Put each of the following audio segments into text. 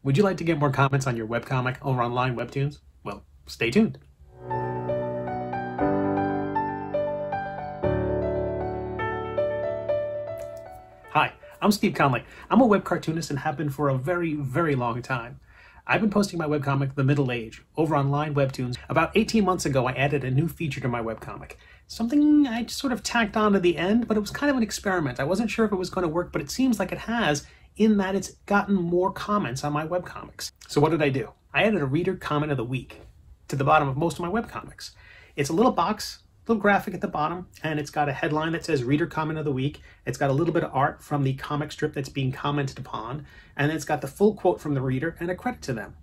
Would you like to get more comments on your webcomic over on Line WEBTOONs? Well, stay tuned. Hi, I'm Steve Conley. I'm a web cartoonist and have been for a very, very long time. I've been posting my webcomic, The Middle Age, over on Line WEBTOONs. About 18 months ago, I added a new feature to my webcomic. Something I just sort of tacked on to the end, but it was kind of an experiment. I wasn't sure if it was going to work, but it seems like it has, in that it's gotten more comments on my webcomics. So what did I do? I added a reader comment of the week to the bottom of most of my webcomics. It's a little box, little graphic at the bottom, and it's got a headline that says Reader Comment of the Week. It's got a little bit of art from the comic strip that's being commented upon, and it's got the full quote from the reader and a credit to them.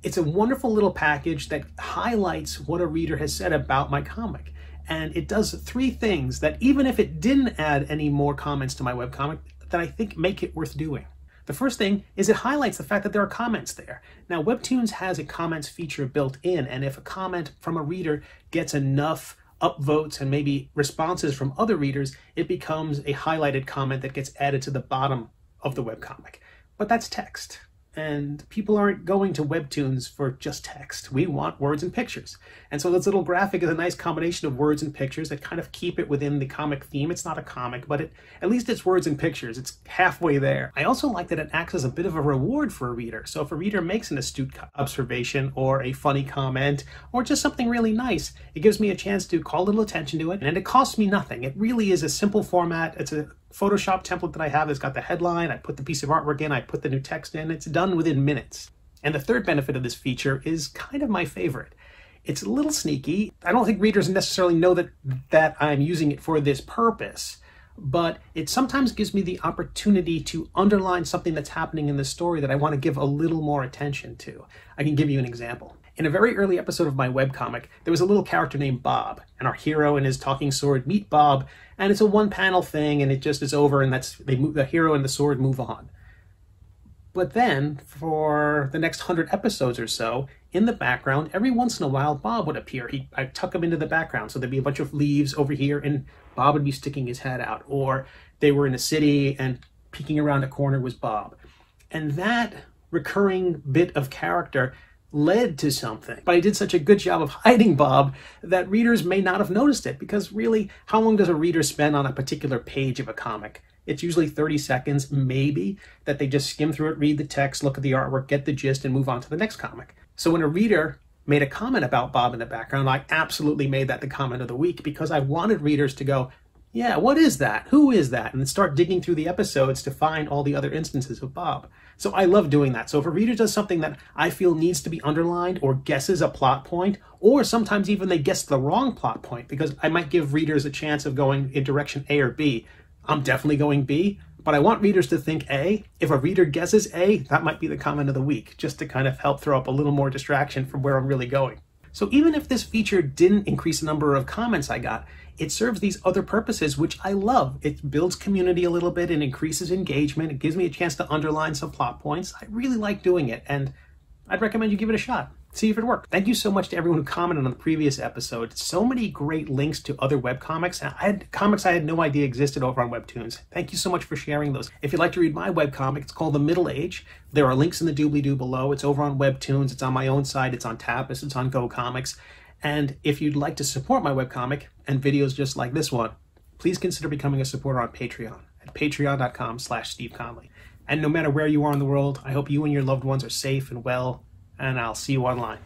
It's a wonderful little package that highlights what a reader has said about my comic. And it does three things that, even if it didn't add any more comments to my webcomic, that I think make it worth doing. The first thing is it highlights the fact that there are comments there. Now, WEBTOONs has a comments feature built in, and if a comment from a reader gets enough upvotes and maybe responses from other readers, it becomes a highlighted comment that gets added to the bottom of the webcomic. But that's text. And people aren't going to WEBTOONs for just text. We want words and pictures. And so this little graphic is a nice combination of words and pictures that kind of keep it within the comic theme. It's not a comic, but at least it's words and pictures. It's halfway there. I also like that it acts as a bit of a reward for a reader. So if a reader makes an astute observation or a funny comment or just something really nice, it gives me a chance to call a little attention to it. And it costs me nothing. It really is a simple format. It's a Photoshop template that I have. It's got the headline, I put the piece of artwork in, I put the new text in, it's done within minutes. And the third benefit of this feature is kind of my favorite. It's a little sneaky. I don't think readers necessarily know that I'm using it for this purpose, but it sometimes gives me the opportunity to underline something that's happening in the story that I want to give a little more attention to. I can give you an example. In a very early episode of my webcomic, there was a little character named Bob, and our hero and his talking sword meet Bob, and it's a one-panel thing, and it just is over, and the hero and the sword move on. But then, for the next 100 episodes or so, in the background, every once in a while, Bob would appear. I'd tuck him into the background, so there'd be a bunch of leaves over here, and Bob would be sticking his head out. Or they were in a city, and peeking around a corner was Bob. And that recurring bit of character led to something. But I did such a good job of hiding Bob that readers may not have noticed it, because really, how long does a reader spend on a particular page of a comic? It's usually 30 seconds, maybe, that they just skim through it, read the text, look at the artwork, get the gist, and move on to the next comic. So when a reader made a comment about Bob in the background, I absolutely made that the comment of the week, because I wanted readers to go, yeah, what is that? Who is that? And then start digging through the episodes to find all the other instances of Bob. So I love doing that. So if a reader does something that I feel needs to be underlined or guesses a plot point, or sometimes even they guess the wrong plot point, because I might give readers a chance of going in direction A or B. I'm definitely going B, but I want readers to think A. If a reader guesses A, that might be the comment of the week, just to kind of help throw up a little more distraction from where I'm really going. So even if this feature didn't increase the number of comments I got, it serves these other purposes, which I love. It builds community a little bit and increases engagement. It gives me a chance to underline some plot points. I really like doing it, and I'd recommend you give it a shot. See if it works. Thank you so much to everyone who commented on the previous episode. So many great links to other webcomics. I had comics I had no idea existed over on WEBTOONs. Thank you so much for sharing those. If you'd like to read my webcomic, it's called The Middle Age. There are links in the doobly-doo below. It's over on WEBTOONs. It's on my own site. It's on Tapas. It's on Go Comics. And if you'd like to support my webcomic and videos just like this one, please consider becoming a supporter on Patreon at patreon.com/Steve Conley. And no matter where you are in the world, I hope you and your loved ones are safe and well, and I'll see you online.